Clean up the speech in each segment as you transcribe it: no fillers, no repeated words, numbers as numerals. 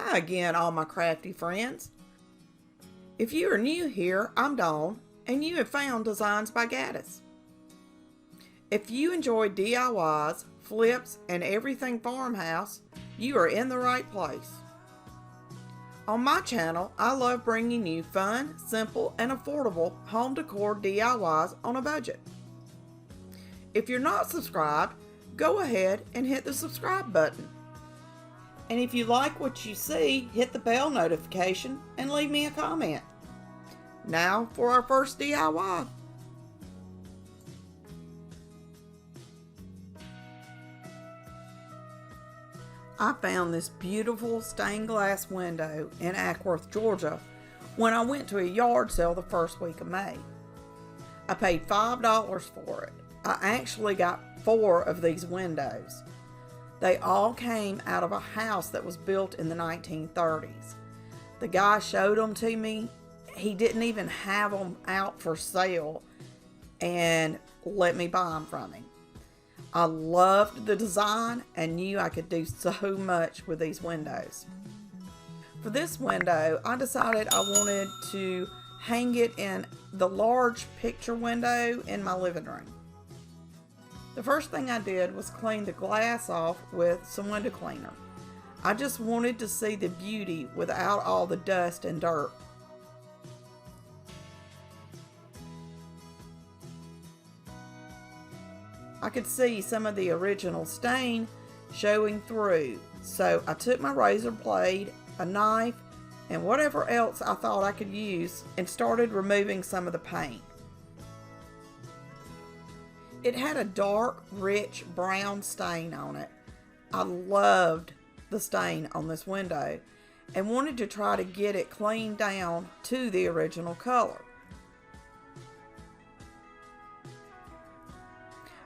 Hi again, all my crafty friends. If you are new here, I'm Dawn, and you have found Designs by Gaddis. If you enjoy DIYs, flips, and everything farmhouse, you are in the right place. On my channel, I love bringing you fun, simple, and affordable home decor DIYs on a budget. If you're not subscribed, go ahead and hit the subscribe button. And if you like what you see, hit the bell notification and leave me a comment. Now for our first DIY. I found this beautiful stained glass window in Ackworth, Georgia when I went to a yard sale the first week of May. I paid $5 for it. I actually got 4 of these windows. They all came out of a house that was built in the 1930s. The guy showed them to me. He didn't even have them out for sale and let me buy them from him. I loved the design and knew I could do so much with these windows. For this window, I decided I wanted to hang it in the large picture window in my living room. The first thing I did was clean the glass off with some window cleaner. I just wanted to see the beauty without all the dust and dirt. I could see some of the original stain showing through, so I took my razor blade, a knife, and whatever else I thought I could use and started removing some of the paint. It had a dark, rich brown stain on it. I loved the stain on this window and wanted to try to get it cleaned down to the original color.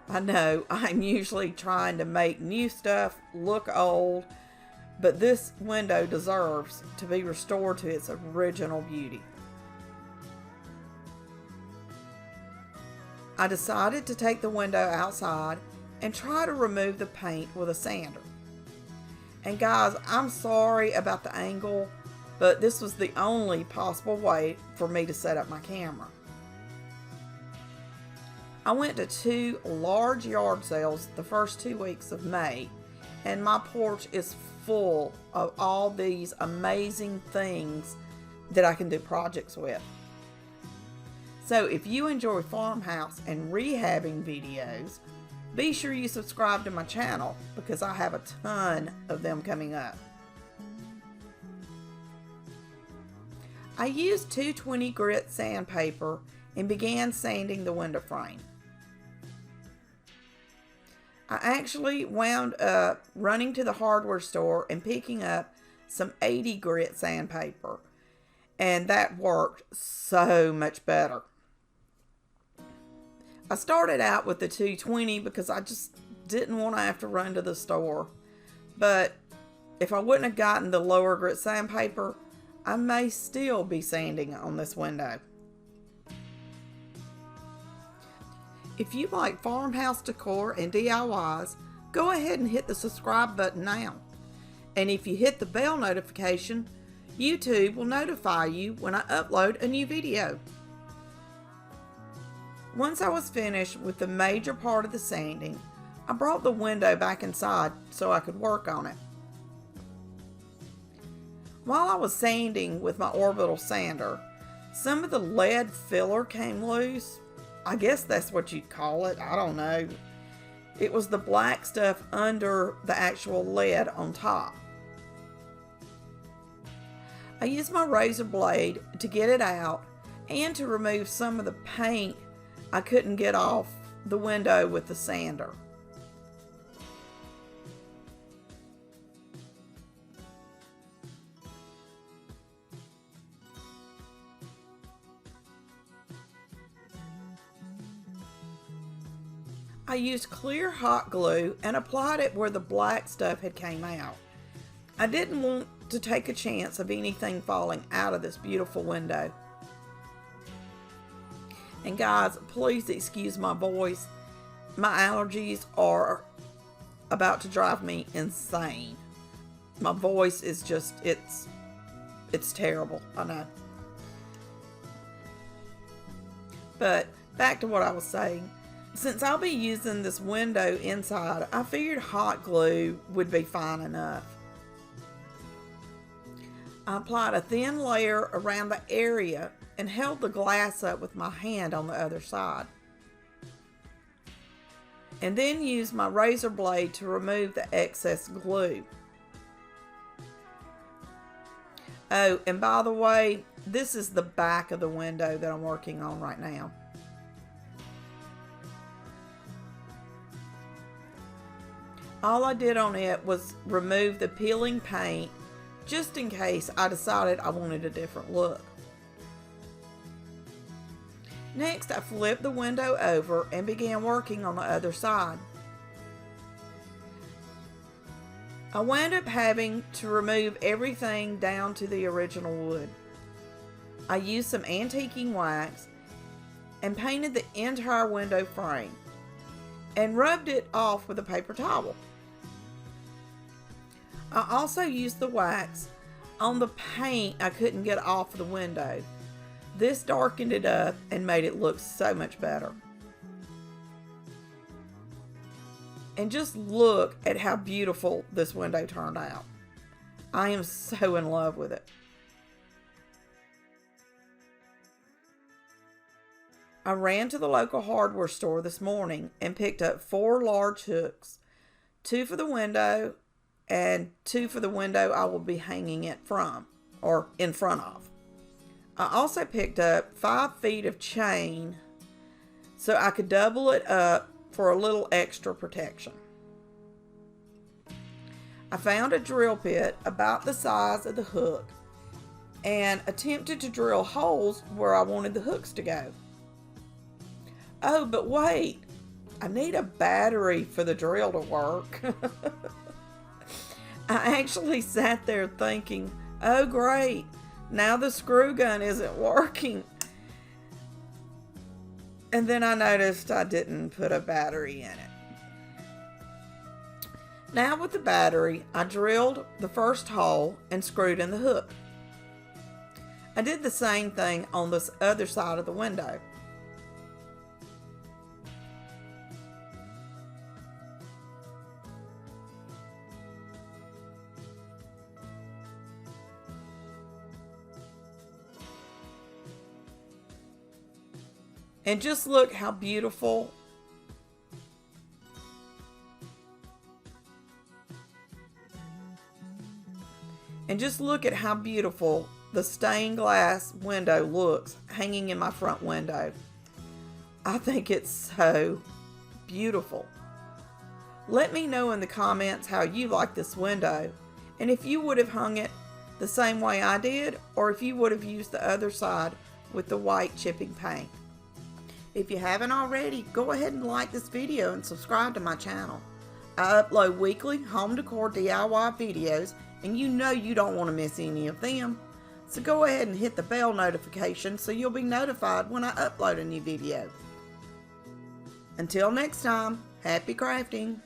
I know I'm usually trying to make new stuff look old, but this window deserves to be restored to its original beauty. I decided to take the window outside and try to remove the paint with a sander. And guys, I'm sorry about the angle, but this was the only possible way for me to set up my camera. I went to 2 large yard sales the first 2 weeks of May, and my porch is full of all these amazing things that I can do projects with. So if you enjoy farmhouse and rehabbing videos, be sure you subscribe to my channel because I have a ton of them coming up. I used 220 grit sandpaper and began sanding the window frame. I actually wound up running to the hardware store and picking up some 80 grit sandpaper, and that worked so much better. I started out with the 220 because I just didn't want to have to run to the store. But if I wouldn't have gotten the lower grit sandpaper, I may still be sanding on this window. If you like farmhouse decor and DIYs, go ahead and hit the subscribe button now. And if you hit the bell notification, YouTube will notify you when I upload a new video. Once I was finished with the major part of the sanding, I brought the window back inside so I could work on it. While I was sanding with my orbital sander, some of the lead filler came loose. I guess that's what you'd call it. I don't know. It was the black stuff under the actual lead on top. I used my razor blade to get it out and to remove some of the paint I couldn't get off the window with the sander. I used clear hot glue and applied it where the black stuff had came out. I didn't want to take a chance of anything falling out of this beautiful window. And guys, please excuse my voice. My allergies are about to drive me insane. My voice is just, it's terrible, I know. But back to what I was saying. Since I'll be using this window inside, I figured hot glue would be fine enough. I applied a thin layer around the area and held the glass up with my hand on the other side. And then used my razor blade to remove the excess glue. Oh, and by the way, this is the back of the window that I'm working on right now. All I did on it was remove the peeling paint just in case I decided I wanted a different look. Next, I flipped the window over and began working on the other side. I wound up having to remove everything down to the original wood. I used some antiquing wax and painted the entire window frame and rubbed it off with a paper towel. I also used the wax on the paint I couldn't get off the window. This darkened it up and made it look so much better. And just look at how beautiful this window turned out. I am so in love with it. I ran to the local hardware store this morning and picked up 4 large hooks, 2 for the window and 2 for the window I will be hanging it from, or in front of. I also picked up 5 feet of chain so I could double it up for a little extra protection. I found a drill bit about the size of the hook and attempted to drill holes where I wanted the hooks to go. Oh, but wait, I need a battery for the drill to work. I actually sat there thinking, oh great, now the screw gun isn't working. And then I noticed I didn't put a battery in it. Now with the battery, I drilled the first hole and screwed in the hook. I did the same thing on this other side of the window. And just look how beautiful the stained glass window looks hanging in my front window. I think it's so beautiful. Let me know in the comments how you like this window and if you would have hung it the same way I did, or if you would have used the other side with the white chipping paint. If you haven't already, go ahead and like this video and subscribe to my channel. I upload weekly home decor DIY videos, and you know you don't want to miss any of them. So go ahead and hit the bell notification so you'll be notified when I upload a new video. Until next time, happy crafting!